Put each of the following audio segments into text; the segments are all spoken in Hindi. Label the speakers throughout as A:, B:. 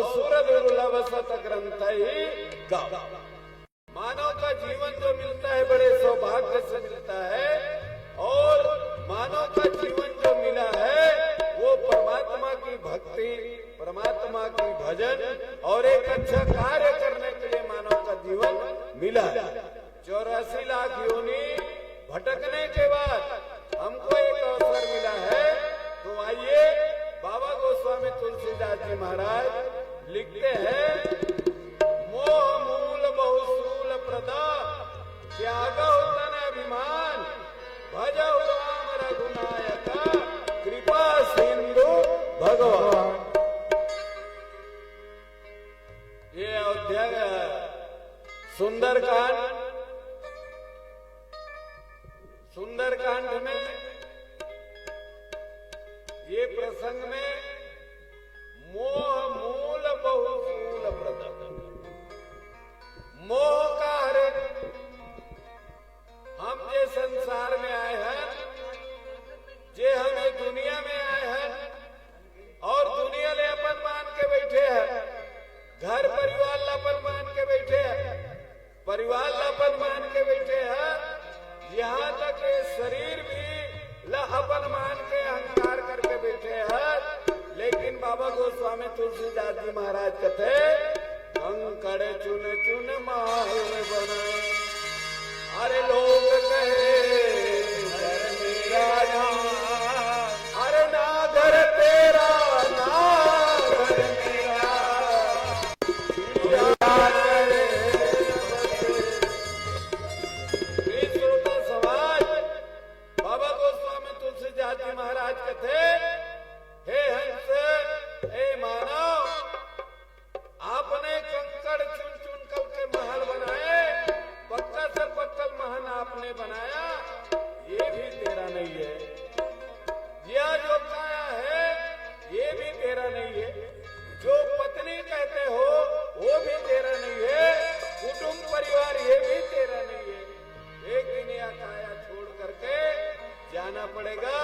A: सुर दुर्लभ सत ग्रंथ ही गाओ। मानव का जीवन जो मिलता है बड़े सौभाग्य से मिलता है, और मानव का जीवन जो मिला है वो परमात्मा की भक्ति, परमात्मा की भजन और एक अच्छा कार्य करने के लिए मानव का जीवन मिला है। 84 लाख योनि भटकने के बाद हमको एक अवसर मिला है। तो आइए, बाबा गोस्वामी तुलसीदास जी महाराज लिखते हैं, मोह मूल बहुसूल प्रदा त्यागौ तन अभिमान भजौ राम रघुनायका कृपा सिंधु भगवान। ये अध्याय सुंदरकांड में ये प्रसंग में मोह मूल बहुसूल प्रदा, मोह का हरे हम जे संसार में आए हैं, जे हम ये दुनिया में आए हैं और दुनिया ले अपन मान के बैठे हैं, घर परिवार लापन मान के बैठे हैं, परिवार लापन मान के बैठे हैं, यहाँ तक शरीर भी अपन मान के अहंकार करके बैठे हैं। लेकिन बाबा गोस्वामी तुलसीदास जी महाराज कहते, कंकड़ चुन चुन माल बनाए, अरे लोग कहे घर मेरा ना, अरे ना घर तेरा ना घर मेरा, बाबा गोस्वामी तुलसीदास जी महाराज कहते, हे हंस, हे मानव, आपने कंकड़ चुन चुन करके महल बनाए, पक्का से पक्का महल आपने बनाया, ये भी तेरा नहीं है। यह जो काया है ये भी तेरा नहीं है, जो पत्नी कहते हो वो भी तेरा नहीं है, कुटुंब परिवार ये भी तेरा नहीं है। एक दिन यह काया छोड़ करके जाना पड़ेगा,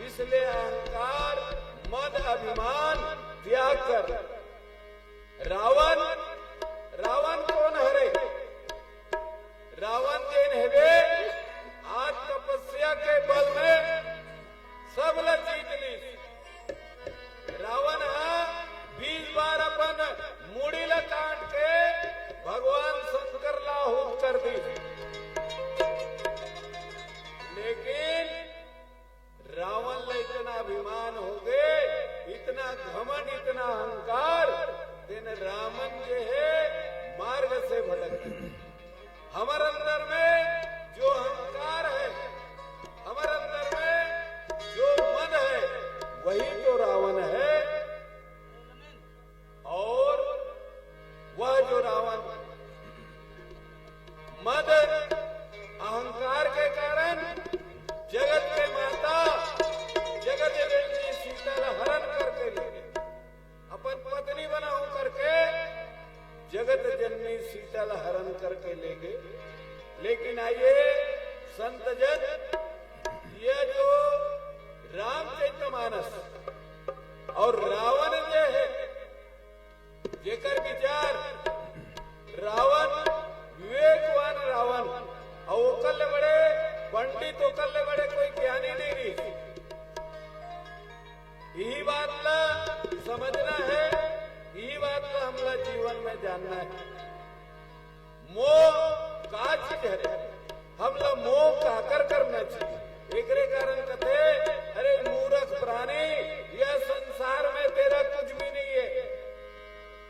A: इसलिए अहंकार मद अभिमान त्याग कर। रावण कौन हरे? रावण जैन हेवे आज तपस्या के बल में सब ल जीत ली। रावण 20 बार अपन मुड़ी ल काट के भगवान शंकर लाहूत कर दी, लेकिन रावण ले इतना अभिमान हो गए, इतना घमंड, इतना अहंकार, दिन रावण जो है मार्ग से भटक गए। हमारे अंदर में जो अहंकार है, हमारे अंदर में जो मद है, वही तो रावण है। और वह जो रावण मद अहंकार के कारण जगत के माता, जगत जननी सीता हरण करके ले, अपन पत्नी बनाऊ करके जगत जननी सीता हरण करके ले गए। लेकिन आइए संत जन, ये जो रामचरितमानस और रावण जो है, जेकर विचार रावण विवेकवान रावण और ओकल बड़े पंडित, ओकल बड़े कोई ज्ञानी नहीं। यही बात ला समझना है, यही बात ला हमला जीवन में जानना है। मोह का चीज है, हमला मोह काकर करना चाहिए। एक कारण कहते, अरे मूर्ख प्राणी, यह संसार में तेरा कुछ भी नहीं है,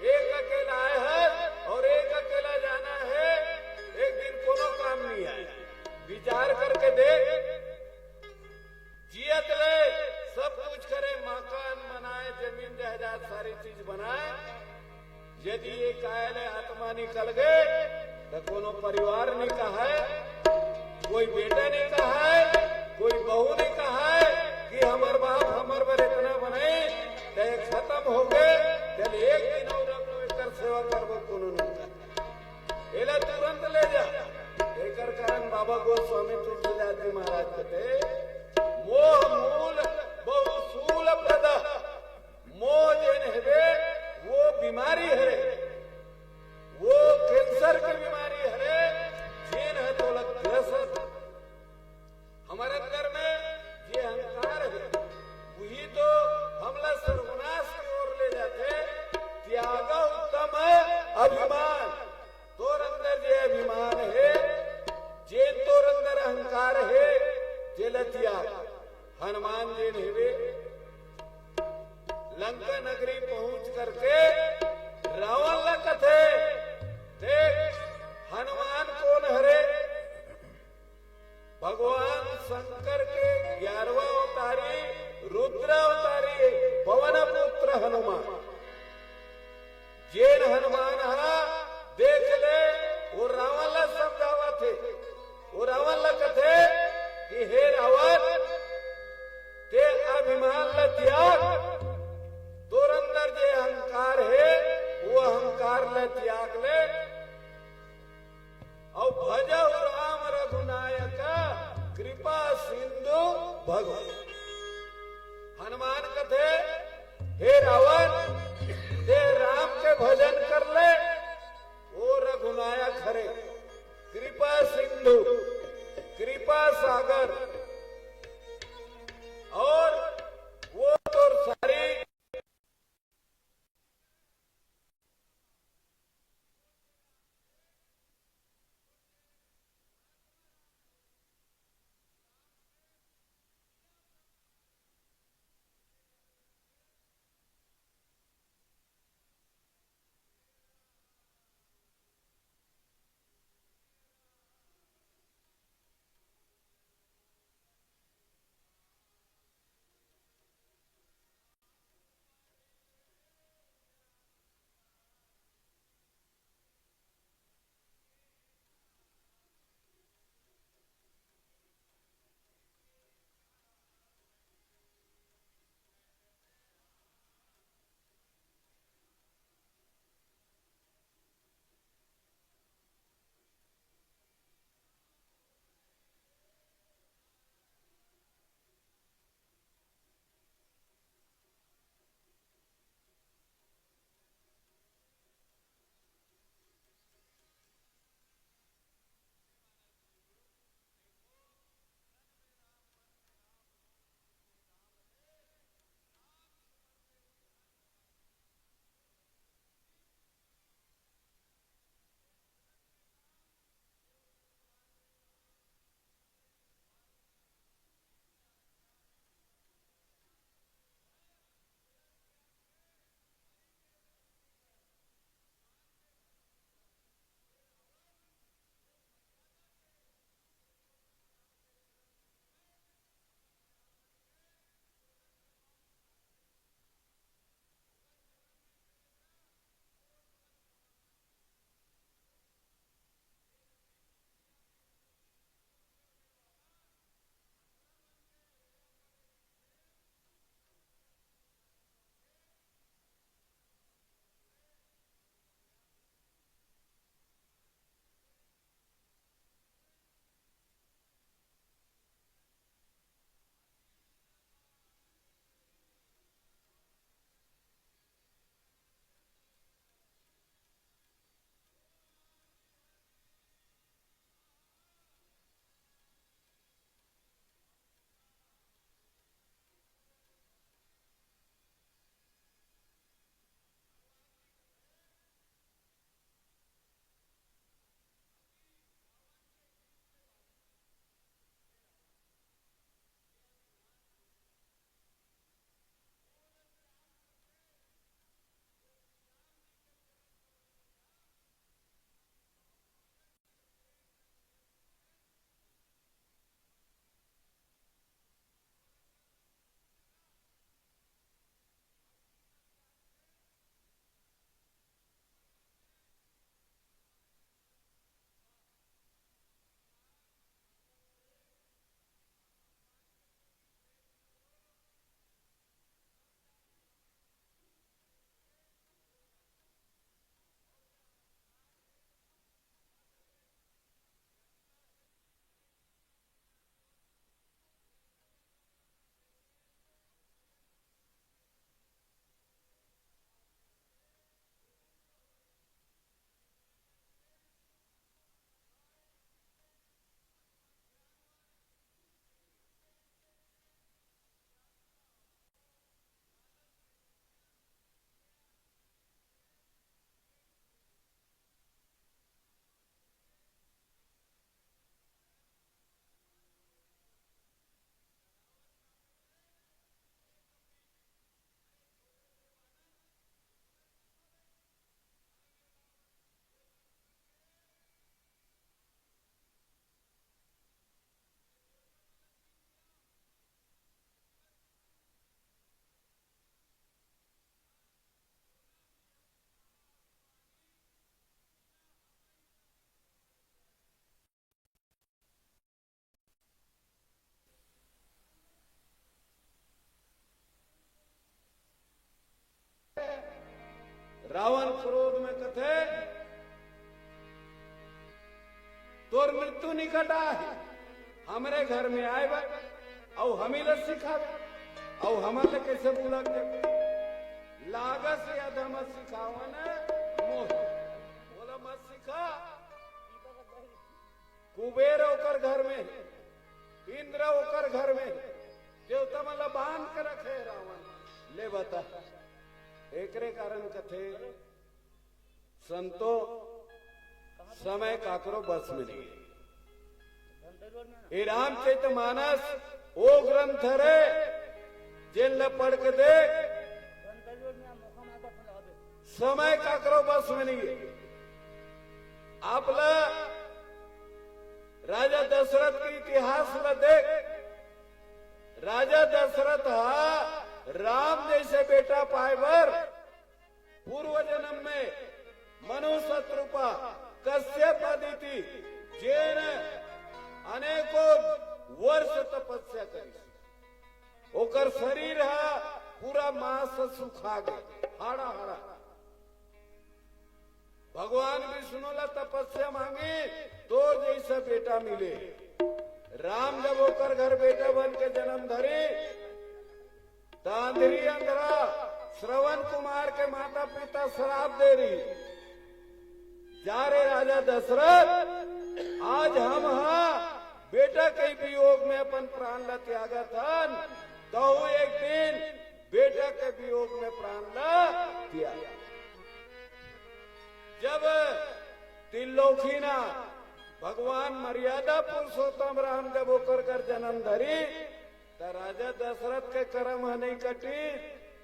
A: एक अकेला आए है और एक अकेला जाना है, एक दिन कोनो काम नहीं आए। विचार करके देख, जियत ले, सब कुछ करे, मकान बनाए, जमीन जायदाद सारी चीज बनाए, यदि ये कायल आत्मा निकल गए तो कोनो परिवार नहीं कहा है, कोई बेटा नहीं कहा है, कोई बहू नहीं कहा है कि हमार बाप हमार बर इतना बनाए, तो खत्म हो गए, चल एक दिन और कर सेवा करबो, कोनो नहीं एला तुरंत ले जा। एकर कारण बाबा गोस्वामी तुलसीदास जी महाराज कहते, मोह मूल बहुसूल प्रदा, मोह जैन हेबे वो बीमार करके रावण ला कथे देख हनुमान कौन हरे भगवान शंकर के 11वां अवतारी रुद्र अवतारी पवन पुत्र हनुमान जेन हनुमान हा देख ले वो रावण ला समझावा थे वो रावण ला कथे कि हे रावण ते अभिमान ला त्याग तोर अंदर जे अहंकार है वो अहंकार ला त्याग ले और भजहु राम रघुनायक कृपा सिंधु भगवान हनुमान कथे हे रावण ते राम के भजन कर ले वो रघुनायक हरे कृपा सिंधु कृपा सागर और वो तो सारी रावण क्रोध में कथे तोर मृत्यु निकट है, हमारे घर में आए बा और हमी ल सिखावे और हमारे कैसे बोला लागस या मत सिखावन मोह बोला मत सिखा। कुबेर होकर घर में, इंद्र होकर घर में, देवता मला बांध के रखे रावण ले बता। एकरे कारण कथे संतो समय काकरो बस में नहीं। ये रामचरित मानस वो ग्रंथ रे जेल पढ़ के देख, समय काकरो बस में नहीं। आपला राजा दशरथ के इतिहास में देख, राजा दशरथ राम जैसे बेटा पाएवर पूर्व जन्म में मनु शत्रुपा कश्यप अदिति जैन अनेकों वर्ष तपस्या करी, ओकर शरीर पूरा मांस सुखा गए, हाड़ा हाड़ा। भगवान विष्णु ला तपस्या मांगी तो जैसा बेटा मिले। राम जब होकर घर बेटा बन के जन्म धरे, तांधरी अंधरा श्रवण कुमार के माता पिता श्राप दे रही, जा रे राजा दशरथ आज हम बेटा के वियोग में अपन प्राण ला त्यागा था, तो एक दिन बेटा के वियोग में प्राण ला त्यागा। जब त्रिलोकीना भगवान मर्यादा पुरुषोत्तम राम जब होकर कर जन्म धरी, तो राजा दशरथ के कर्म नहीं कटी,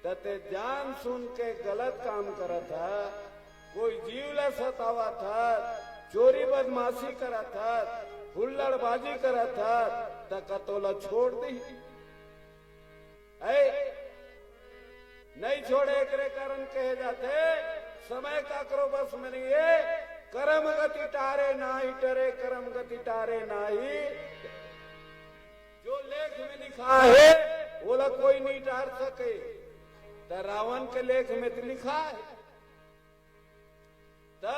A: तते जान सुन के गलत काम करा था, कोई जीव ला सतावा था, चोरी बदमाशी करा था, हुल्लड़बाजी करा था, तो कतोला छोड़ दी। नहीं छोड़े एकरे कारण कहे जाते समय का करो बस में नहीं है, कर्म गति टारे नाही टरे, कर्म गति टारे नाही। जो लेख में लिखा है बोला कोई नहीं टार सके, तो रावण के लेख में तो लिखा है। तो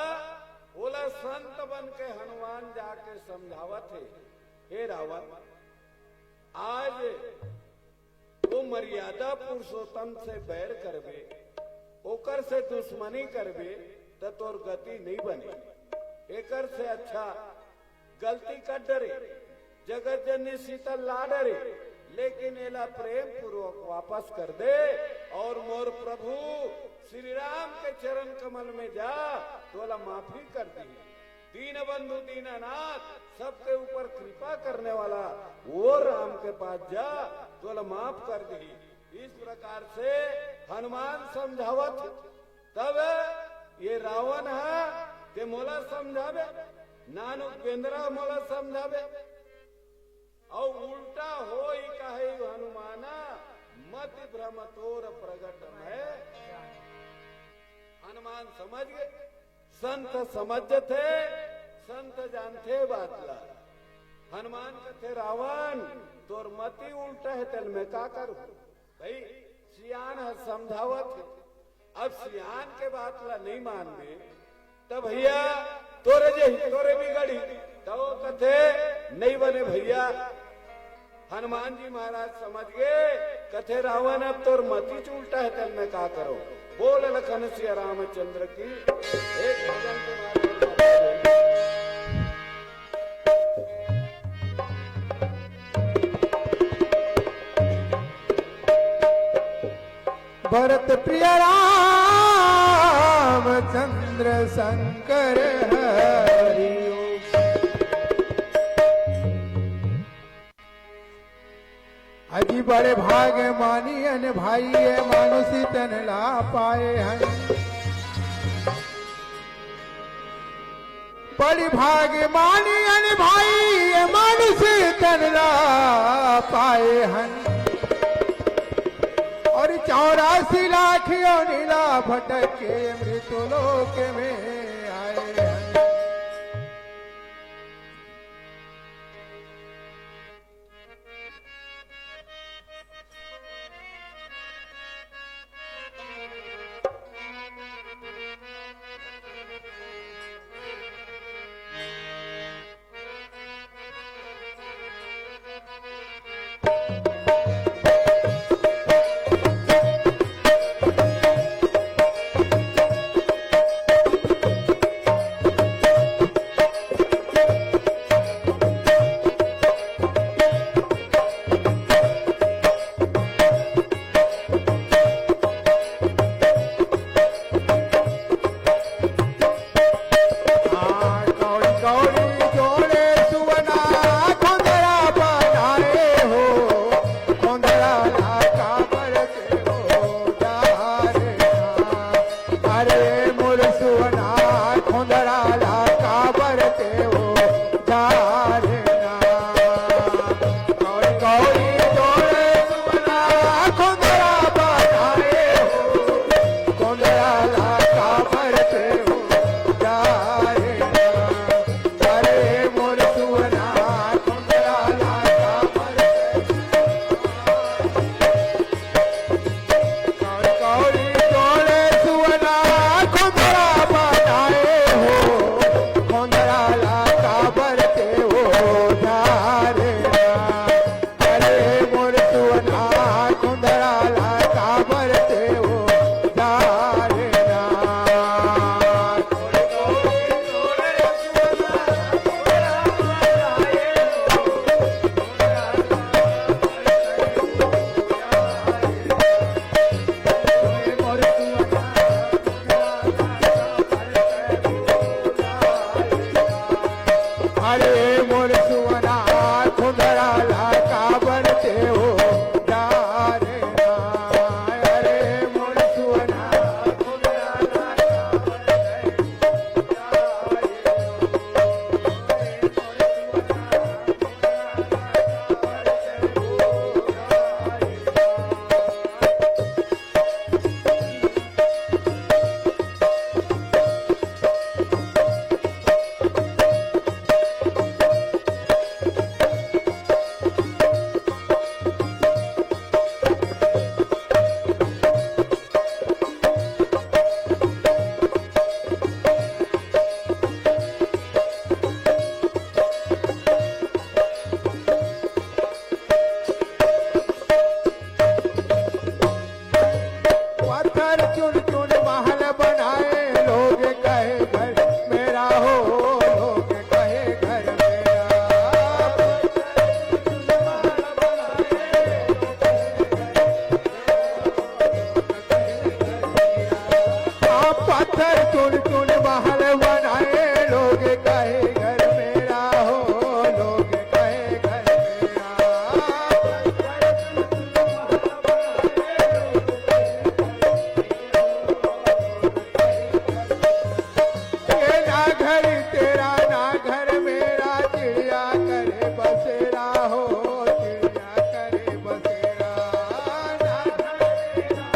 A: बोला संत बन के हनुमान जाके समझावत है, हे रावण आज वो मर्यादा पुरुषोत्तम से बैर करबे, ओकर से दुश्मनी करबे तो तोर गति नहीं बने। एकर से अच्छा गलती कर डरे, जगत जननी सीता ला डरे, लेकिन एला प्रेम पूर्वक वापस कर दे और मोर प्रभु श्री राम के चरण कमल में जा, तोला माफी कर दी। दीन बंधु दीनानाथ सबके ऊपर कृपा करने वाला वो राम के पास जा, तोला माफ कर दी। इस प्रकार से हनुमान समझावत, तब ये रावण है ते मोला समझावे, नानु बेंद्रा मोला समझावे, और उल्टा हो ही कहे हनुमाना मत भ्रम तोर प्रगट है। हनुमान समझ गए, संत समझते, संत जानते बात ला। हनुमान कहते रावण तोर मती उल्टा है, तेल में का करूं भाई, सियान है समझावत है। अब सियान के बात ला नहीं मान में, तब भैया तोरे बिगड़ी, तो कथे नहीं बने भैया। हनुमान जी महाराज समझ गए, कथे रावण अब तोर मती उल्टा है, तेल में का करो। बोल लखन सिया रामचंद्र की। एक भजन तुम्हारे
B: भरत प्रिय रामचंद्र शंकर हरि। अजी बड़े भाग मानी अन भाई ये मानुषी तन ला पाए हैं, बड़ी भाग मानी अन भाई ये मानुषी तन ला पाए हैं। और 84 लाख नीला भटके मृत्युलोक में आए हैं। अरे मुरसुवना खुंदराला काबर ते हो जारे ना गौरी जोड़े सुवना खुंदरा बनाए हो खुंदराला काबर ते हो जारे ना अरे मुरसुवना खुंदराला काबर गौरी जोड़े सुवना खुंदरा बनाए हो खुंदराला काबर ते हो जारे ना अरे मुरसुवना खुंदराला काबर ते हो जारे ना अरे मुरसुवना खुंदराला काबर ते हो जारे ना अरे मुरसुवना खुंदराला काबर पत्थर चुन चुन महल बनाए लोग कहे घर मेरा हो लोग कहे घर मेरा हाँ, पत्थर चुन चुन महल बनाए लोग कहे घर मेरा हो लोग कहे घर मेरा ये ना घर तेरा ना घर मेरा चिड़िया करे बसेरा हो चिड़िया करे बसेरा ना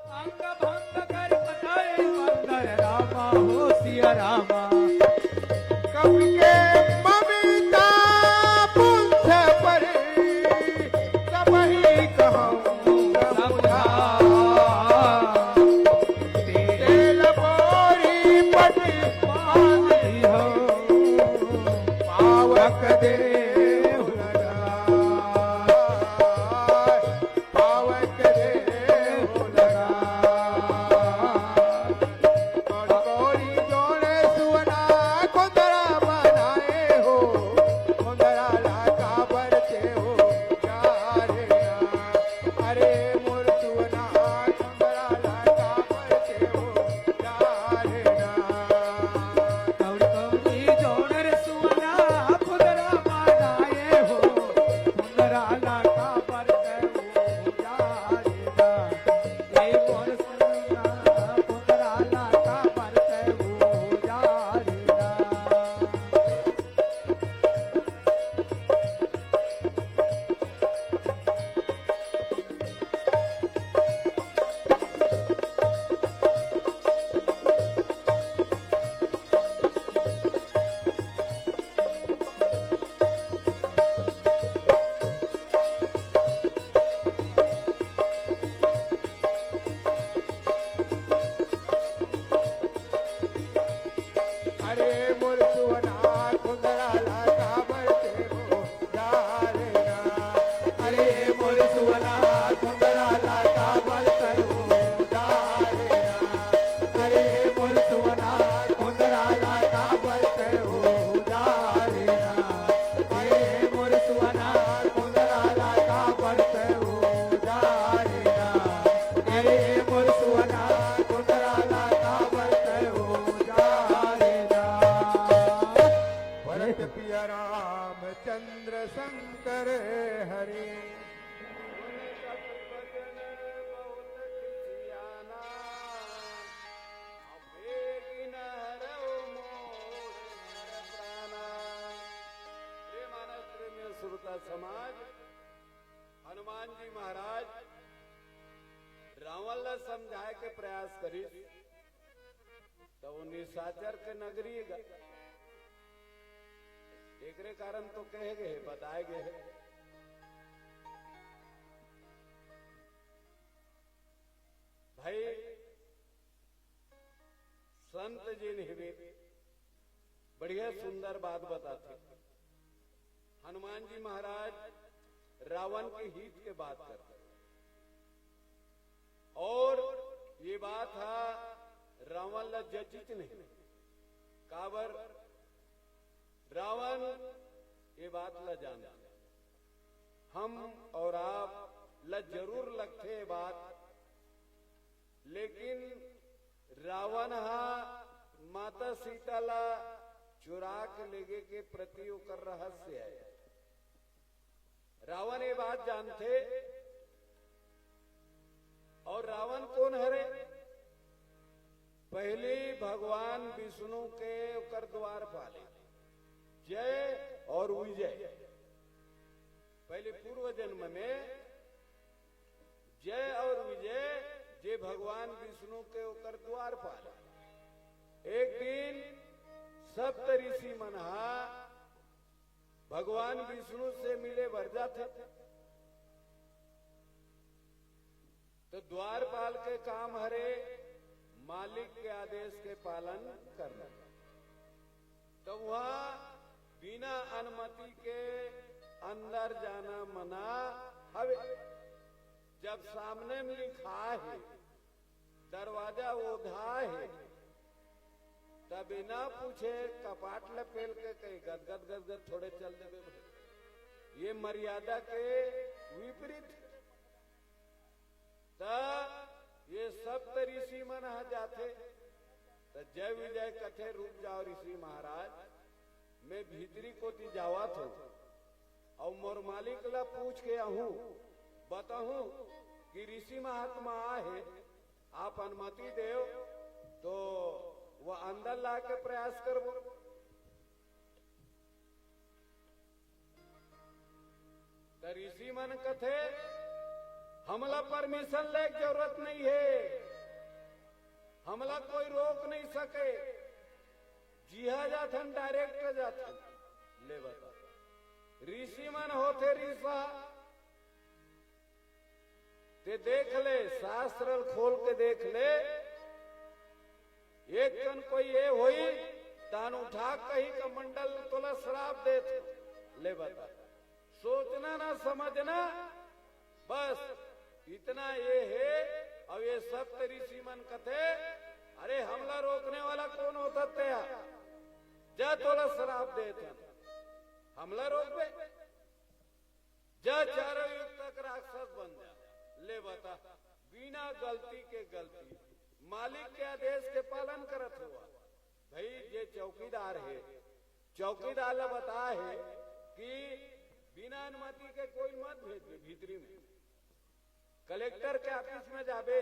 B: अंग भंग कर बताए बंदर रामा हो सिया रामा। कब के ममिता पुंछ पर सब ही कहूँ समझा। तेल बोरी पटी बांधी हो पावक देव लगा। पावक देव लगा। कटोरी जोड़े सुवना कुंदरा बनाए हो। कुंदरा लाका भरते हो चारे ना। अरे मोर सुवना कुंदरा लाका भरते हो चारे ना। कटोरी जोड़े सुवना कुंदरा बनाए हो। कुंदरा लाका भरते हो चारे ना। ए मोर सुवना कुंदरा लाका भरते हो चारे ना। अरे मोर सुवना कुंदरा लाका भरते हो चारे ना। अरे मोर सुवना कुंदरा लाका भरते हो चारे ना। अरे मोर सुवना कुंदरा लाका भरते हो चारे ना। अरे मोर सुवना कुंदरा लाका भरते हो चारे ना। अरे मोर सुवना कुंदरा लाका भरते हो चारे ना। भरत पिया रामचंद्र शंकर हरे।
A: श्रोता समाज हनुमान जी महाराज रावण ला समझाए के प्रयास करी तो वो निशाचर के नगरी गए। एकरे कारण तो कहे गए बताए गए भाई संत जी ने बढ़िया सुंदर बात बताते। हनुमान जी महाराज रावण के हित के बात करते और ये बात है रावण ला जचित नहीं काबर रावण ये बात ला जानते हम और आप ला जरूर लगते ये बात, लेकिन रावण हा माता सीता ला चुरा के लेगे के प्रति ओकर रहस्य है। रावण ये बात जानते और रावण कौन हरे? पहले भगवान विष्णु के ओकर द्वार पाले जय और विजय। पहले पूर्व जन्म में जय और विजय जे भगवान विष्णु के ओकर द्वार पाले। एक दिन सप्त ऋषि मनहा भगवान विष्णु से मिले वर्जा थे तो द्वारपाल के काम हरे मालिक के आदेश के पालन करना। तो वहां बिना अनुमति के अंदर जाना मना हवे। जब सामने में लिखा है दरवाजा ओढ़ा है तब बिना पूछे कपाट लपेल के कहीं गदगद गदगद थोड़े चल देवे। ये मर्यादा के विपरीत। ये सप्त ऋषि मन जाते तो जय विजय कथे रुक जाओ ऋषि महाराज, मैं भीतरी को ती जावा थो और मोर मालिक ला पूछ के आहूं बताऊं कि ऋषि महात्मा है आप अनुमति देव तो वह अंदर ला के प्रयास करबो। तो ऋषि मन कथे हमला परमिशन ले जरूरत नहीं है, हमला कोई रोक नहीं सके, जिहा जाथन डायरेक्ट जाथन। ले बता, ऋषि मन होते ऋषा ते देख ले, शास्त्र खोल के देख ले, एक कन कोई ये होई तान उठा कहीं का मंडल तोला श्राप दे। ले बता, सोचना ना समझना, बस इतना ये है। अब ये सब ऋषि मन कथे, अरे हमला रोकने वाला कौन होता तया, जा तोला श्राप देते, हमला रोक बे, जा चारों युग तक राक्षस बन जा। ले बता, बिना गलती के गलती मालिक के आदेश के पालन करत हुआ। भाई ये चौकीदार है, चौकीदार ला बता है कि बिना अनुमति के कोई मत भेज भीतरी में। कलेक्टर के ऑफिस में जाबे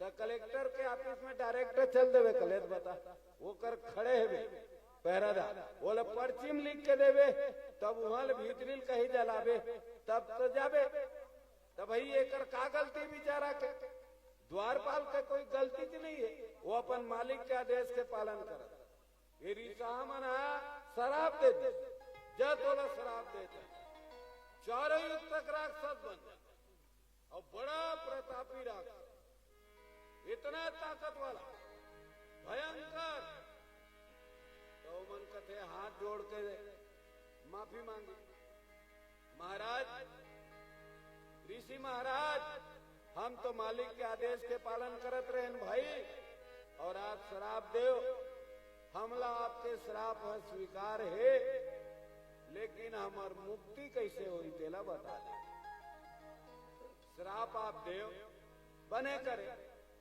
A: तो कलेक्टर के ऑफिस में डायरेक्टर चल देवे, कलेक्टर बता वो कर खड़े है पहरादार, बोले पर्ची में लिख के देवे, तब वहां भीतरी कहीं जलाबे तब तो जाबे। तो भाई एक का गलती बेचारा के, द्वारपाल का कोई गलती तो नहीं है, वो अपन मालिक के आदेश के पालन कर। ये ऋषा मना शराब दे दे, जा तोला शराब देते, चारों युग तक राक्षस बन जा, और बड़ा प्रतापी राक्षस, इतना ताकत वाला भयंकर। तो मन कथे हाथ जोड़ के माफी मांगी, महाराज ऋषि महाराज, हम तो मालिक के आदेश के पालन करत रहे भाई, और आप श्राप देव, हमला आपके श्राप है स्वीकार है, लेकिन हमार मुक्ति कैसे हुई तेला बता दे। श्राप आप देव बने करे,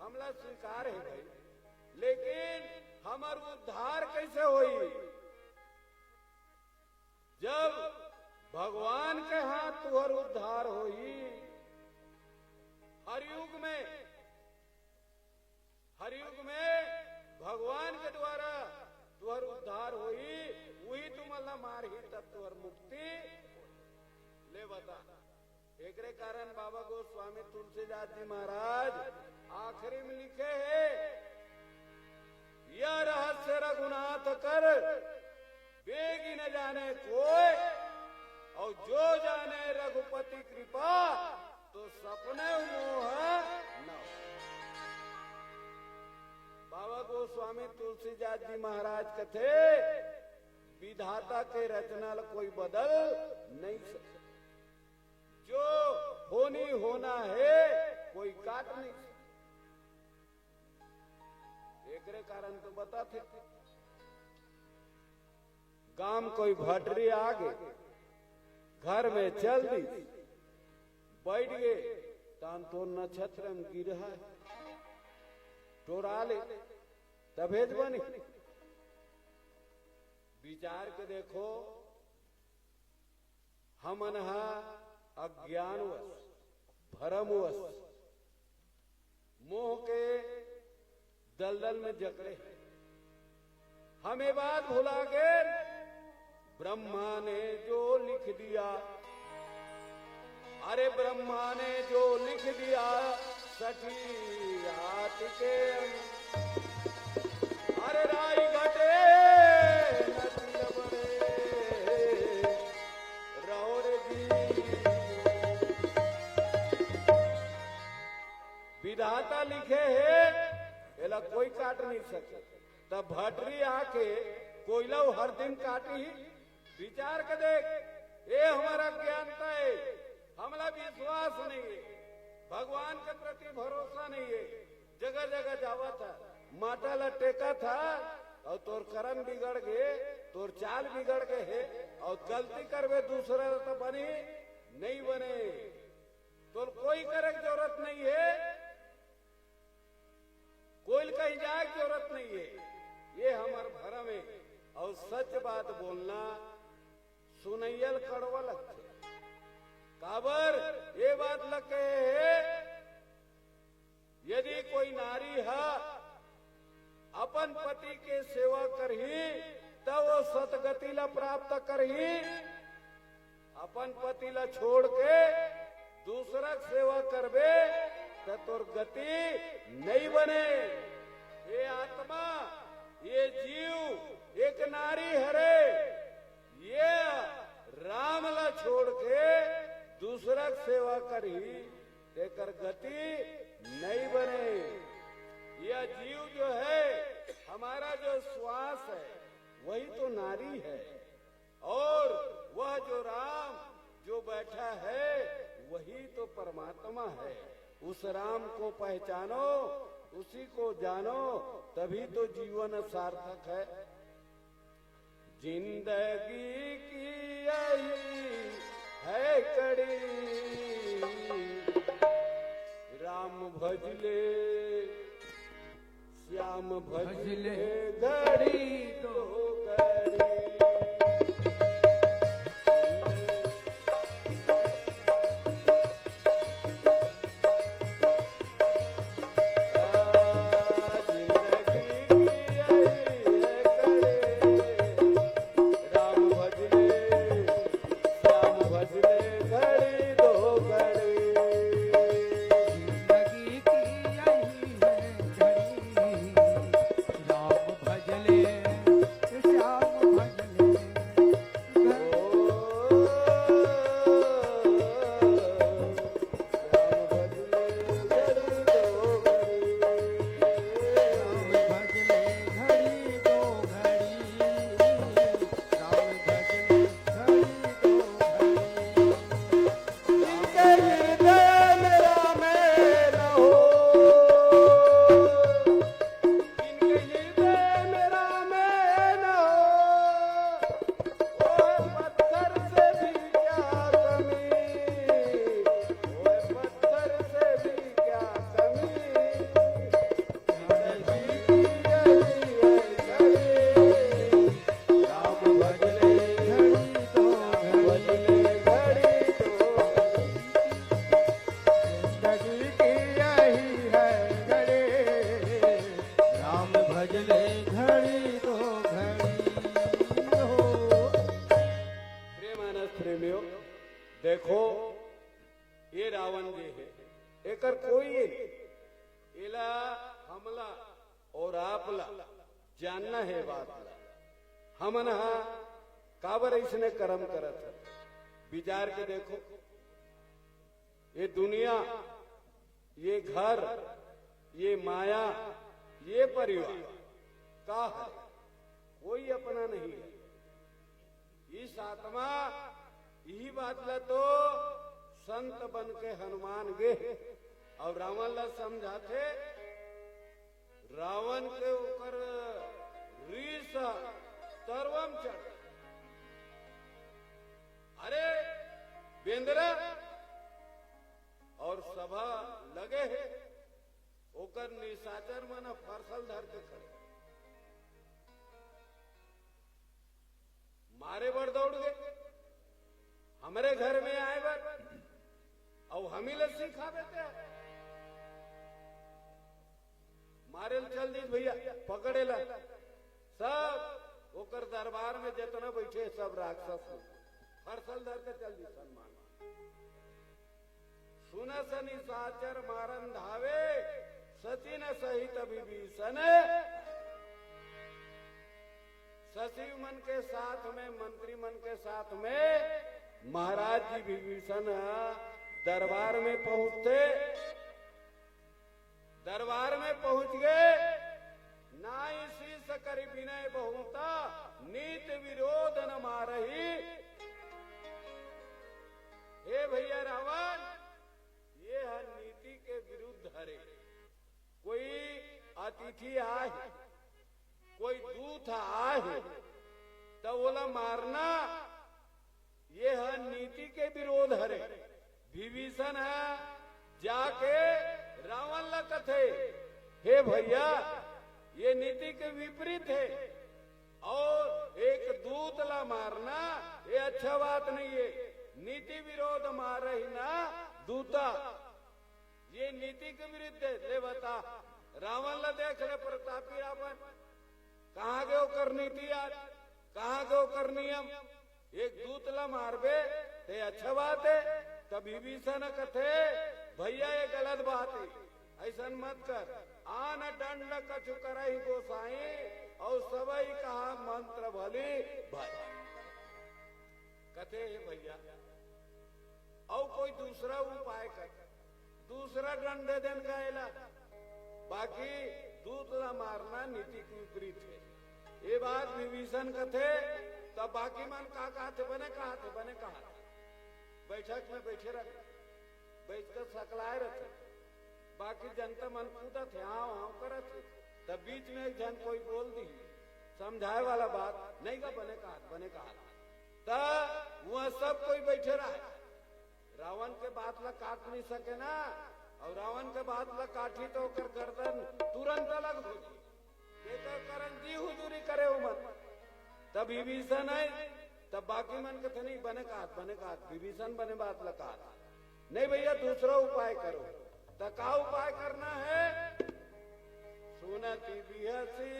A: हमला स्वीकार है भाई, लेकिन हमार उद्धार कैसे हुई। जब भगवान के हाथ तुहर उद्धार होई, हर युग में भगवान के द्वारा तुहर उद्धार होई, वही तुम अल्लाह मार ही तब तुहर मुक्ति। ले बता, एकरे कारण बाबा गोस्वामी तुलसीदास जी महाराज आखिरी में लिखे है, यह रहस्य रघुनाथ कर बेगी न जाने कोई, और जो जाने रघुपति कृपा तो सपने मोह न। बाबा गोस्वामी तुलसीदास जी महाराज कथे, विधाता के रचना कोई बदल नहीं सकता, जो होनी होना है कोई काट नहीं सकता। एकरे कारण तो बताते, गांव कोई भटरी आ गए, घर में चल दी, बैठ गए, तान तो नक्षत्र में गिर है, टोरा ले तब भेज बनी। विचार के देखो, हम अनहा अज्ञानवश, भरमवश, मोह के दलदल में जकड़े, हमें बात भुला गए, ब्रह्मा ने जो लिख दिया, अरे ब्रह्मा ने जो लिख दिया सठी रात के, अरे राई घटे नदी बड़े रहो रे जी। विधाता लिखे है, एला कोई काट नहीं सकता, तब भटरी आके कोयला हर दिन काटी ही। विचार के देख, ये हमारा ज्ञानता है, हमला विश्वास नहीं है, भगवान के प्रति भरोसा नहीं है, जगह जगह जावा था, माटा ला टेका था, और तोर कर्म बिगड़ गए, तोर चाल बिगड़ गए है, और गलती करवे दूसरा तो बनी नहीं बने, तोर कोई करे की जरूरत नहीं है, कोई कहीं जाए की जरूरत नहीं है, ये हमार भरम है। और सच बात बोलना सुनैयल कड़वा लगते, काबर ये बात लगे है, यदि कोई नारी है अपन पति के सेवा करही तो वो सतगति ला प्राप्त करही, अपन पति ला छोड़ के दूसरा सेवा करबे तो तोर गति नहीं बने। ये आत्मा, ये जीव एक नारी हरे, ये राम ला छोड़ के दूसरा सेवा करी तेकर गति नहीं बने। यह जीव जो है, हमारा जो श्वास है वही तो नारी है, और वह जो राम जो बैठा है वही तो परमात्मा है। उस राम को पहचानो, उसी को जानो, तभी तो जीवन सार्थक है। जिंदगी की यही है कड़ी, राम भजले श्याम भजले घड़ी तो घड़ी। देखो ये रावण जी है, एकर कोई इला हमला और आपला जानना है बात। हमन काबर इसने कर्म करत है, विचार के देखो। ये दुनिया, ये घर, ये माया, ये परिवार का है, कोई अपना नहीं है। इस आत्मा यही बात ला तो संत बन के हनुमान गे और रावण ला समझाते। रावण के ऊपर रीस तरवम चढ़, अरे बेंद्रा और सभा लगे है, ओकर निशाचर मना फरसल धर के खड़े, मारे बड़ दौड़ गए, हमारे घर में आए बर और हम ही लस्सी खा देते हैं। मारे चल दी भैया, पकड़ेला सब ओकर दरबार में जितना बैठे सब राक्षस फरसल धर के चल दी सम्मान। सुन सनी साचर मारन धावे, सती न सहित विभीषण। सचिव मन के साथ में, मंत्री मन के साथ में महाराज जी विभीषण दरबार में पहुंचते। दरबार में पहुंच गए, ना इसी सकरी विनय बहुता, नीत विरोध न मारही। हे भैया रावण, ये है नीति के विरुद्ध हरे। कोई अतिथि आए, कोई दूत आए तो बोला मारना, ये है नीति के विरोध हरे। विभीषण है जाके रावण ला कथे, हे भैया ये नीति के विपरीत है, और एक दूत ला मारना ये अच्छा बात नहीं है। नीति विरोध मार रही ना दूता, ये नीति के विरुद्ध है। ले बता, रावण ला देख ले, प्रतापी रावण कहाँ गयो कर नीति, आज कहाँ गयो कर नियम। एक दूत ला मारबे ते अच्छा बात है। तब विभीषण कथे भैया ये गलत बात है, ऐसा मत कर। आन दंड कछु करहि गोसाई और सबई कहा मंत्र भली भाई। कथे है भैया और कोई दूसरा उपाय कर, दूसरा दंड दे देन गएला। बाकी दूध न मारना नीति की विपरीत है। ये बात विभीषण कथे तब बाकी मन कहा थे बने कहा बैठक में बैठे रहे, बैठकर सकलाए रहे। बाकी जनता मन कूदा थे, हाँ करत थे। तब बीच में एक जन कोई बोल दी समझाए वाला बात नहीं का बने कहा तब वह सब कोई बैठे रहा। रावण के बात ला काट नहीं सके ना, और रावण के बात ला काटी तो कर गर्दन तुरंत अलग हो गई। करण जी हुजूरी करे उमर। तब विभीषण है, तब बाकी मन के थे नहीं बने कहा विभीषण बने बात ला कहा नहीं भैया दूसरा उपाय करो। तो का उपाय करना है? सुनती बिहसी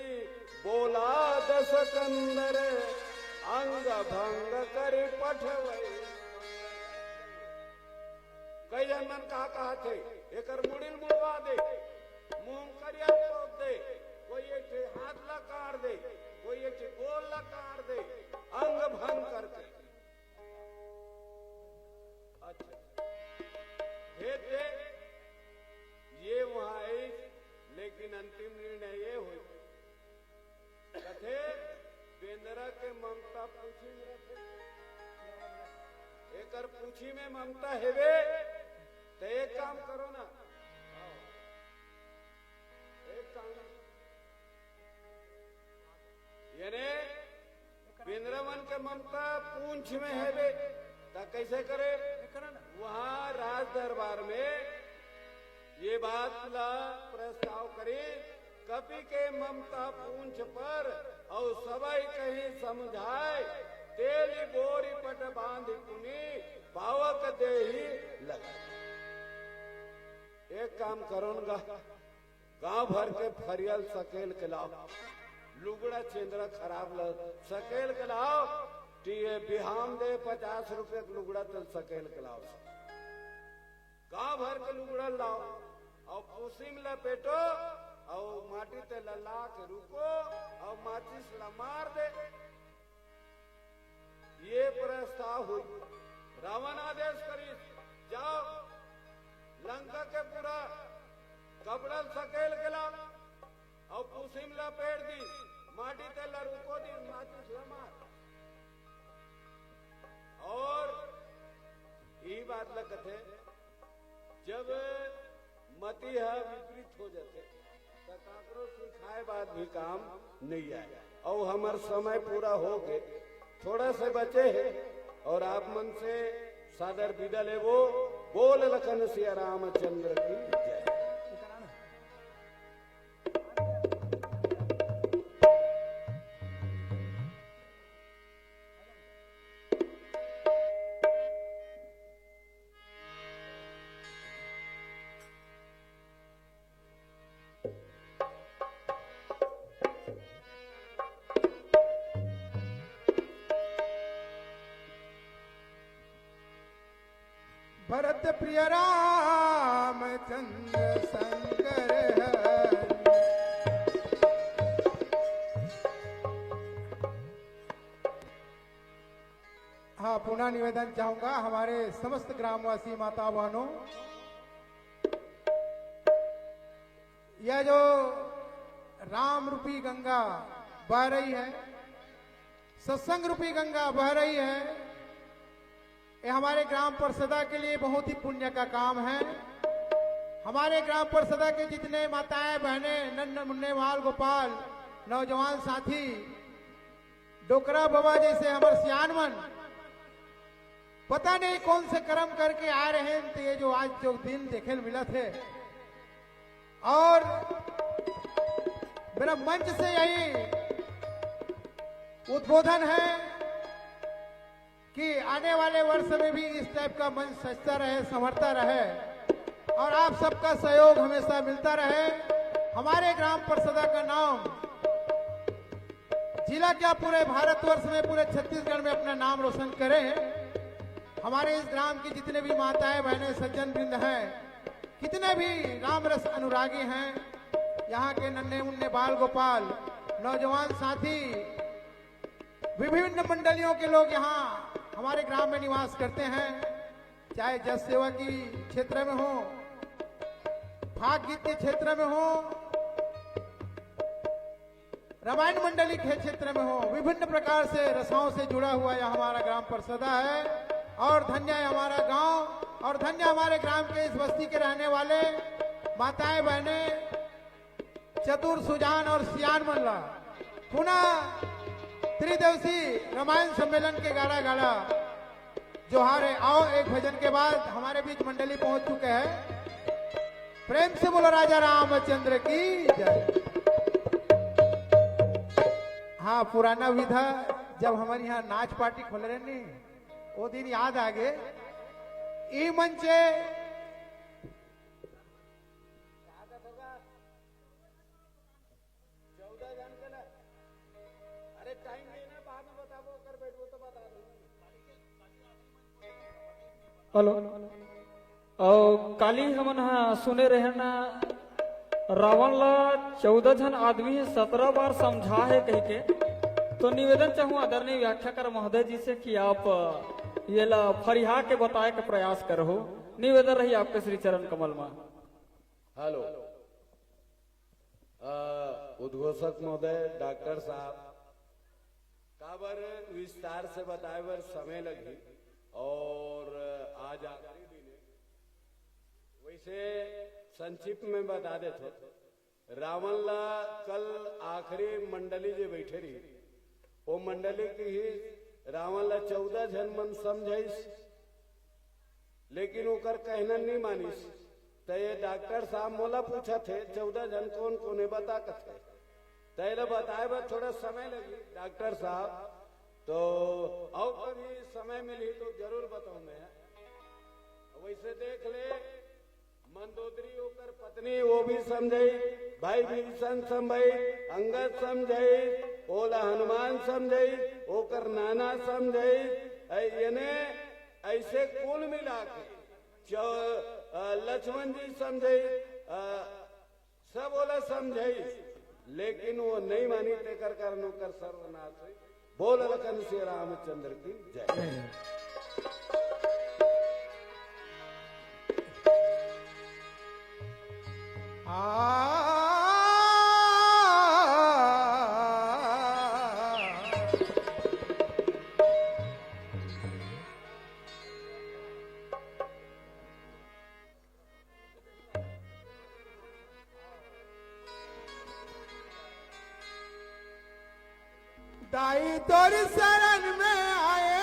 A: बोला दस कंदर अंग भंग करी पठवई। कई जन मन कहा थे एकर मुड़िल मुड़वा दे, मुंह करिया तोड़ दे, कोई एक हाथ ला काट दे, कोई एक गोल ला काट दे, अंग भंग करके। अच्छा दे ये वहां है, लेकिन अंतिम निर्णय ये हुई कथे बेंदरा के ममता पूछी में रखे। एकर पूछी में ममता हेवे तो एक काम करो ना, एक काम यानी बिंद्रवन के ममता पूंछ में हेवे तो कैसे करे? वहां राज दरबार में ये बात ला प्रस्ताव करे कपि के ममता पूंछ पर और सबई कहीं समझाए तेली बोरी पट बांध कुनी पावक देही लगा। एक काम करोगा, गांव भर के फरियल सकेल के लाओ, लुगड़ा चेंदरा खराब ल सकेल के लाओ, बिहाम दे 50 रुपए लुगड़ा तो सकेल के लाओ। गांव भर के लुगड़ा लाओ और पूसी में लपेटो और माटी ते लला के रुको और माचिस ला मार दे। ये प्रस्ताव हुई। रावण आदेश करी जाओ लंका के पूरा कपड़ा सकेल के ला और पूसी में लपेट दी, माटी ते ला रुको दी, माचिस ला मार। और यही बात लगते जब मती है विपरीत हो जाते तो काकरो सिखाए बाद भी काम नहीं आए। और हमार समय पूरा हो गए, थोड़ा से बचे है और आप मन से सादर विदा ले वो बोल लखन सिया रामचंद्र की जय।
B: भरत प्रिय रामचंद्र शंकर हरि। हाँ, पुनः निवेदन चाहूंगा हमारे समस्त ग्रामवासी माता बहनों, यह जो राम रूपी गंगा बह रही है, सत्संग रूपी गंगा बह रही है, ये हमारे ग्राम परिषदा के लिए बहुत ही पुण्य का काम है। हमारे ग्राम परिषदा के जितने माताएं बहनें, नन्हे मुन्ने बाल गोपाल, नौजवान साथी, डोकरा बाबा जैसे हमारे सियानमन, पता नहीं कौन से कर्म करके आ रहे हैं, तो ये जो आज जो दिन देखे मिला थे। और मेरा मंच से यही उद्बोधन है कि आने वाले वर्ष में भी इस टाइप का मंच सजता रहे, संवरता रहे और आप सबका सहयोग हमेशा मिलता रहे। हमारे ग्राम परिषदा का नाम जिला क्या पूरे भारतवर्ष में, पूरे छत्तीसगढ़ में अपना नाम रोशन करें। हमारे इस ग्राम की जितने भी माताएं बहनें सज्जन वृंद हैं, कितने भी राम रस अनुरागी हैं, यहाँ के नन्हे मुन्ने बाल गोपाल नौजवान साथी, विभिन्न मंडलियों के लोग यहाँ हमारे ग्राम में निवास करते हैं, चाहे जस सेवा की क्षेत्र में हो, फाग गीत के क्षेत्र में हो, रामायण मंडली के क्षेत्र में हो, विभिन्न प्रकार से रसाओं से जुड़ा हुआ यह हमारा ग्राम परसदा है। और धन्य है हमारा गांव, और धन्य हमारे ग्राम के इस बस्ती के रहने वाले माताएं बहने, चतुर सुजान और सियान मल्ला। पुनः त्रिदिवसीय रामायण सम्मेलन के गाड़ा गाड़ा जोहारे आओ एक भजन के बाद हमारे बीच मंडली पहुंच चुके हैं। प्रेम से बोलो राजा रामचंद्र की जय। हाँ, पुराना विधा जब हमारे यहाँ नाच पार्टी खोल रहे नहीं, वो दिन याद आ गए। ई मंचे
C: हेलो, और काली हमन सुने रहे ना रावण ला 14 जन आदमी 17 बार समझा है कह के, तो निवेदन चाहूँ आदरणीय व्याख्याकार महोदय जी से कि आप ये ला फरिहा के बताए के प्रयास करो। निवेदन रही आपके श्री चरण कमल में।
A: हेलो, उद्घोषक महोदय, डॉक्टर साहब, काबर विस्तार से बताए बर समय लगी और आज आखिरी दिन है, वैसे संक्षिप्त में बता देते। रावण ला कल आखिरी मंडली जो बैठे रही, वो मंडली की ही रावण ला 14 जन मन समझाइस, लेकिन ओकर कहना नहीं मानिस। तो ये डॉक्टर साहब मोला पूछा थे 14 जन कौन कौन है बता कथे, तैले बताए बस थोड़ा समय लगी डॉक्टर साहब, तो और कभी समय मिली तो जरूर बताऊं मैं। वैसे देख ले, मंदोदरी होकर पत्नी वो भी समझाई, भाई भीषण समझाई, अंगद समझाई, ओला हनुमान समझाई, ओकर नाना समझाई, यानी ऐसे कुल मिला के लक्ष्मण जी समझाई, सब ओला समझाई, लेकिन वो नहीं मानी, तेकर कारण ओकर सर्वनाश हुई। बोल लखन श्री रामचंद्र की जय।
B: दाई तोर शरण में आए,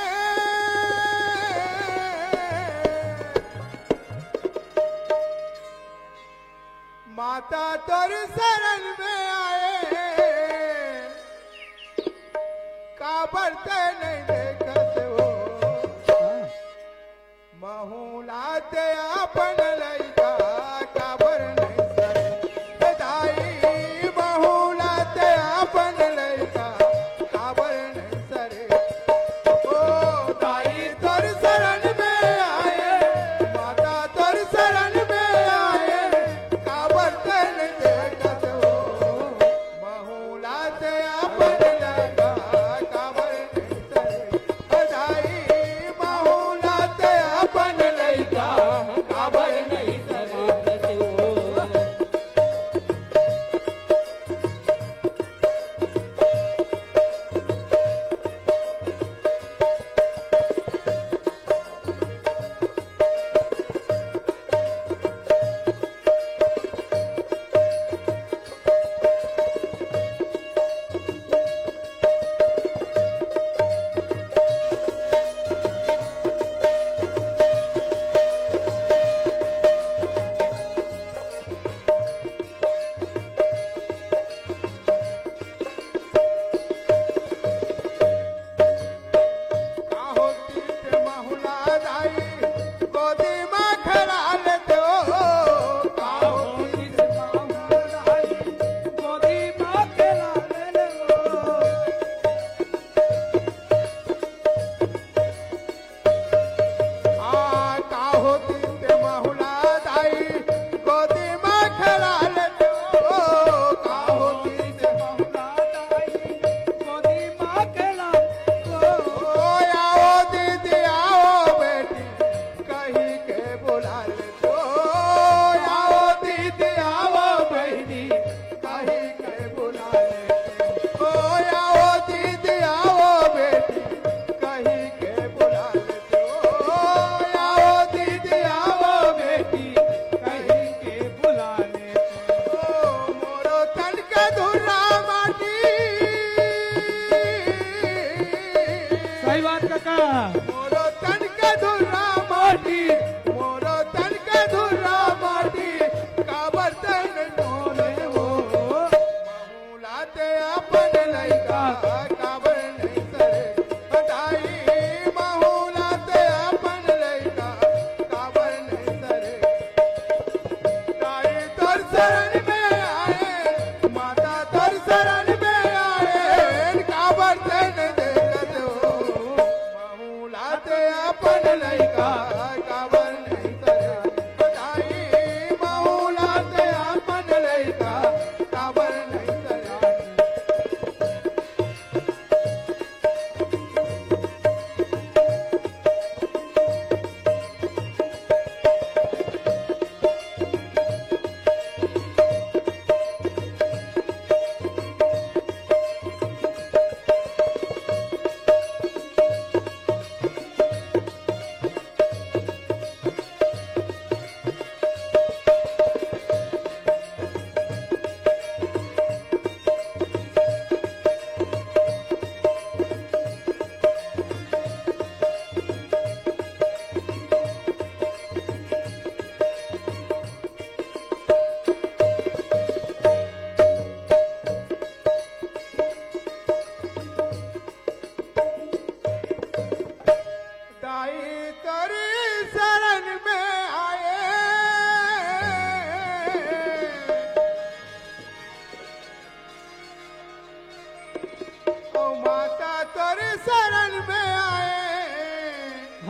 B: माता तोर शरण में आए, काबरते नहीं देखत हो, महूलाते अपन लइका काबर नहीं सरे, दाई महूलाते अपन लइका काबर नहीं सरे। ओ दाई तोर शरण में आए, माता तोर शरण में आए, काबरते नहीं देखत हो, महूलाते अपन लइका काबर नहीं सरे, दाई महूलाते अपन लइका काबर नहीं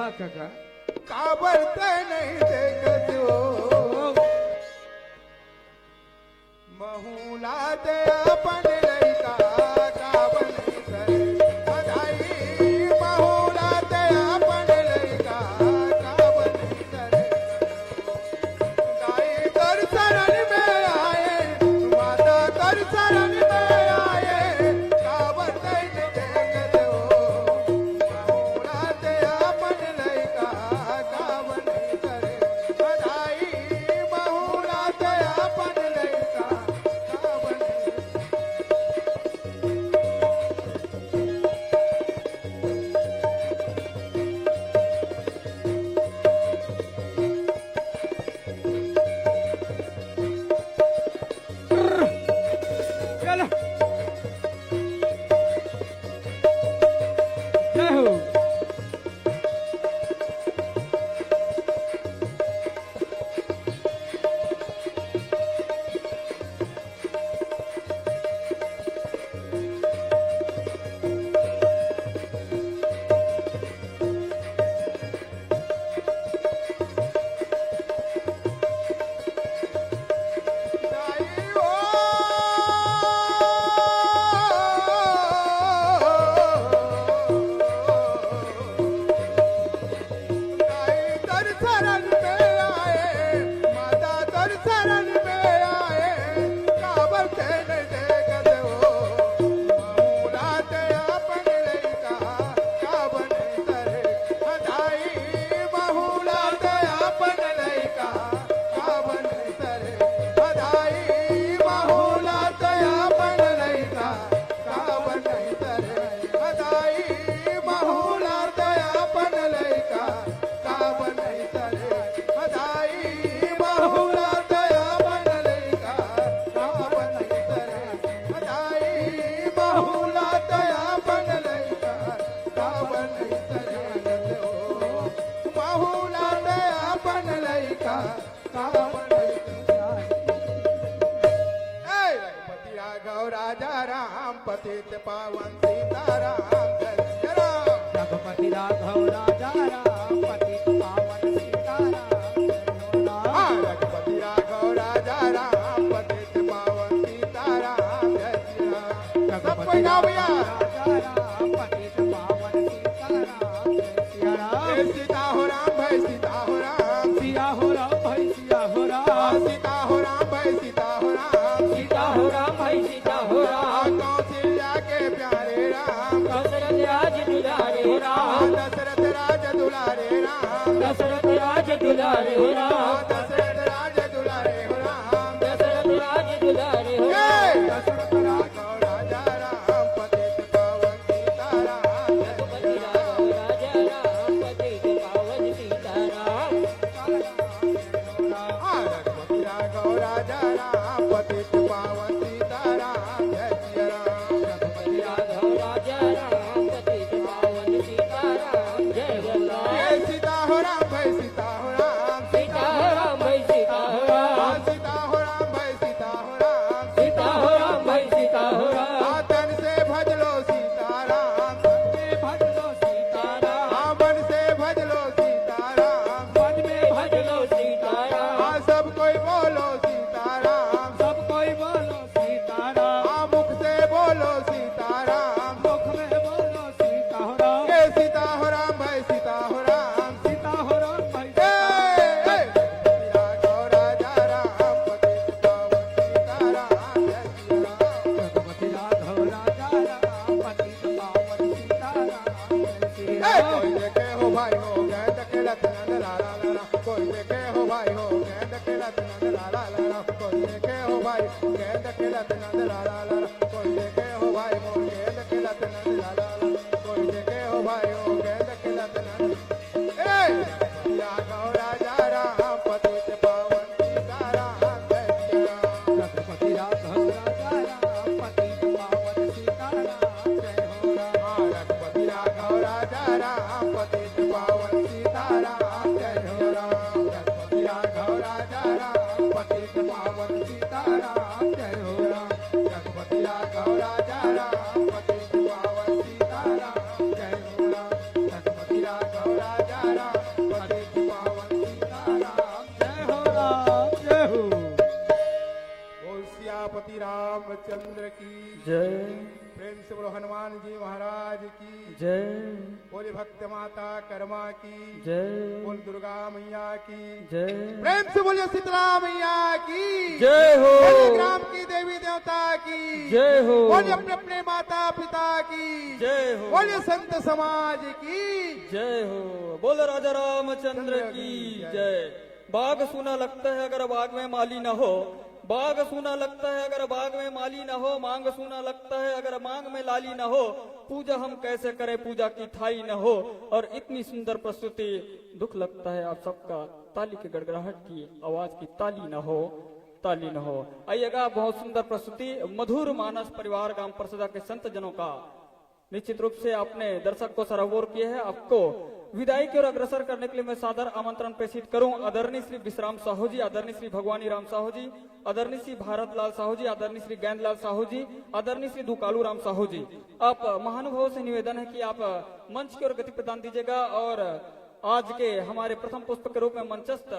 D: हाँ काका
B: काबर ते नहीं देखत हो महूला ते अपन लइका काबर नहीं करे बधाई महूला ते अपन लइका काबर नहीं करे दाई कर शरण में आए माता कर शरण में आए काबर ते नहीं देखत हो महूला ते अपन लइका काबर नहीं करे बधाई महूला ते अपन लइका काबर नहीं
D: चलो जय हो
B: दाई ओ दाई तर शरण में आए माता तर शरण में आए काबर ते नहीं देखत हो महूला ते अपन लइका काबर नहीं करे बधाई महूला ते अपन लइका काबर नहीं करे बधाई महूला ते अपन लइका काबर नहीं करे बधाई महूला ते अपन लइका काबर नहीं करे बधाई महूला ते अपन लइका काबर नहीं करे बधाई महूला ते अपन लइका काबर नहीं करे हो महूला ते अपन लइका काबर नहीं करे पति राघव राजा राम पतित पावन सीताराम जय श्री राम
D: रघुपति राघव राजा राम पतित पावन सीताराम जय हो
B: हाँ,
D: राम
B: रघुपति राघव राजा राम पतित पावन सीताराम जय श्री राम सब कोई गाओ भैया
D: राजा राम पतित पावन सीताराम जय सिया राम
B: जय सीता हो राम भाई सीता हो राम
D: सिया हो राम भाई सिया हो
B: हाँ,
D: राम
B: सीता हो राम भाई सीता हो राम
C: सीता हो राम भाई सीता हो राम
B: कौशल्या के प्यारे राम
C: दशरथ राज दुलारे हो राम
B: दशरथ राज दुलारे राम
C: दशरथ राज दुलारे हो राम
B: दशरथ राज दुलारे हो राम
C: दशरथ राज दुलारे हो
B: जय
C: राम
B: दशरथ राघव राजा राम पतित पावन सीताराम जय
C: रघुपति
B: श्री राम
C: राघव राजा राम पतित पावन सीताराम
B: हाँ, रघुपति राघव राजा राम पतित पावन सीताराम जय श्री राम
C: रघुपति राघव राजा राम पतित पावन सीताराम जय राम
B: जय सीता हो राम भाई सीता हो राम
C: सीता हो राम भाई सीता हो राम
B: हाँ, सीता हो राम भाई सीता हो राम
C: सीता हो राम भाई सीता हो राम
B: हाँ, तन से भज लो सीताराम
D: में भज लो सीताराम
B: हाँ, मन से भज लो सीताराम
D: मन में भज लो
C: सीताराम
B: हाँ, सब कोई बोलो सीताराम
D: सब कोई बोलो सीताराम
B: हाँ, मुख से बोलो सीताराम
D: मुख में बोलो सीताराम
B: जय सीता हो राम भाई सीता हो राम
D: सीता हो राम भाई
B: जय राघव राजा राम पतित पावन सीताराम जय श्री राम
D: रघुपति राघव राजा राम पतित पावन सीताराम जय श्री
B: कोई
D: राम
B: देखे हो भाई हो गए दकेलत नंद लाला लाला कोई देखे हो भाई हो गए दकेलत नंद लाला लाला कोई देखे हो भाई गए दकेलत नंद लाला लाला कोई देखे हो भाई हो गए दकेलत नंद लाला लाला कोई देखे हो भाई हो गए दकेलत नंद राघव राजा राम पतित पावन सीताराम जय श्री राम
D: रघुपति राघव राजा राम पतित पावन सीताराम जय हो राम
B: हाँ, रघुपति राघव राजा राम पतित पावन सीताराम जय हो राम रघुपति राघव राजा राम पतित पावन सीताराम जय हो राम रघुपति राघव राजा राम पतित पावन सीताराम जय हो राम रघुपति राघव राजा राम सियापति रामचंद्र की
C: जय
B: प्रेम से बोलो हनुमान जी महाराज की
C: जय
B: बोले भक्त माता कर्मा की
C: जय
B: बोल दुर्गा मैया की
C: जय
B: प्रेम से बोलिए शीतला मैया की
C: जय हो
B: बोलिए ग्राम की देवी देवता की
C: जय हो
B: बोलिए अपने अपने माता पिता की
C: जय हो
B: बोलिए संत समाज की
C: जय हो बोल राजा रामचंद्र की जय। बाग सूना लगता है अगर बाग में माली न हो, बाग सूना लगता है अगर बाग में माली न हो, मांग सूना लगता है अगर मांग में लाली न हो, पूजा हम कैसे करें पूजा की थाई न हो। और इतनी सुंदर प्रस्तुति दुख लगता है आप सबका ताली की गड़गड़ाहट की आवाज की ताली न हो, ताली न हो। आइएगा बहुत सुंदर प्रस्तुति मधुर मानस परिवार ग्राम परसदा के संत जनों का निश्चित रूप से आपने दर्शक को सराबोर किया है। आपको विदाई की ओर अग्रसर करने के लिए मैं सादर आमंत्रण प्रेषित करूं आदरणीय श्री विश्राम साहू जी, आदरणीय श्री भगवानी राम साहू जी, आदरणीय श्री भारत लाल साहू जी, आदरणीय श्री गेंदलाल साहू जी, आदरणीय श्री दुकालू राम साहू जी। आप महानुभाव से निवेदन है कि आप मंच की ओर गति प्रदान दीजिएगा और आज के हमारे प्रथम पुष्प के रूप में मंचस्थ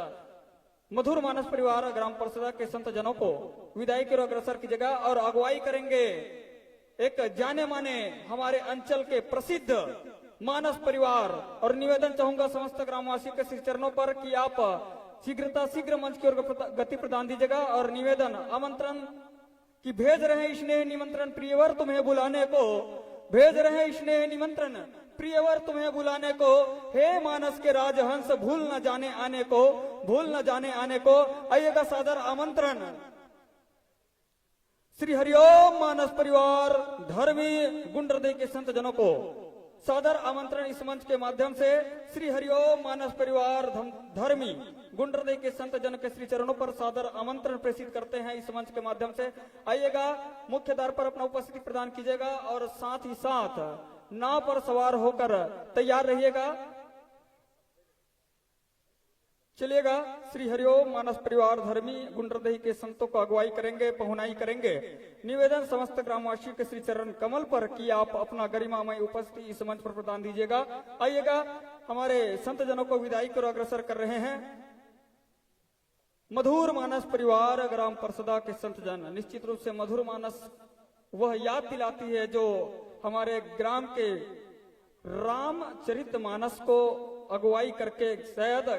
C: मधुर मानस परिवार ग्राम परसदा के संत जनों को विदाई की ओर अग्रसर कीजिएगा और अगुवाई करेंगे एक जाने माने हमारे अंचल के प्रसिद्ध मानस परिवार। और निवेदन चाहूंगा समस्त ग्रामवासी के श्री चरणों पर कि आप शीघ्र मंच की ओर गति प्रदान दीजिएगा और निवेदन आमंत्रण कि भेज रहे स्नेह निमंत्रण प्रियवर तुम्हें बुलाने को, भेज रहे स्नेह निमंत्रण प्रियवर तुम्हें बुलाने को, हे मानस के राजहंस भूल न जाने आने को, भूल न जाने आने को। आइएगा सादर आमंत्रण श्री हरिओम मानस परिवार धर्मी गुंडरदे के संत जनों को सादर आमंत्रण इस मंच के माध्यम से श्री हरिओम मानस परिवार धर्मी गुंडरदे के संत जन के श्री चरणों पर सादर आमंत्रण प्रेषित करते हैं इस मंच के माध्यम से। आइएगा मुख्य द्वार पर अपना उपस्थिति प्रदान कीजिएगा और साथ ही साथ नाव पर सवार होकर तैयार रहिएगा। चलिएगा श्री हरिओम मानस परिवार धर्मी गुंडरदही के संतों को अगुवाई करेंगे, पहुनाई करेंगे। निवेदन समस्त ग्रामवासियों के श्री चरण कमल पर कि आप अपना गरिमामय उपस्थिति इस मंच पर प्रदान दीजिएगा। आइएगा हमारे संत जनों को विदाई कर अग्रसर कर रहे हैं मधुर मानस परिवार ग्राम परसदा के संत जन। निश्चित रूप से मधुर मानस वह याद दिलाती है जो हमारे ग्राम के रामचरित मानस को अगुवाई करके शायद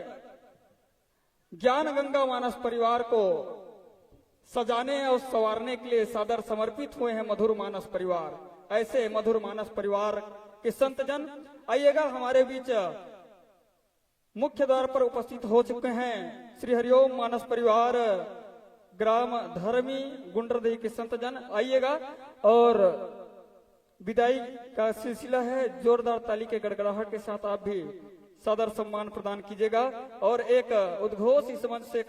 C: ज्ञान गंगा मानस परिवार को सजाने और संवारने के लिए सादर समर्पित हुए हैं मधुर मानस परिवार। ऐसे मधुर मानस परिवार के संत जन आइएगा हमारे बीच मुख्य द्वार पर उपस्थित हो चुके हैं श्री हरिओम मानस परिवार ग्राम धर्मी गुंडरदही के संत जन। आइएगा और विदाई का सिलसिला है, जोरदार ताली के गड़गड़ाहट के साथ आप भी सादर सम्मान प्रदान कीजिएगा और एक उद्घोष इस मंच से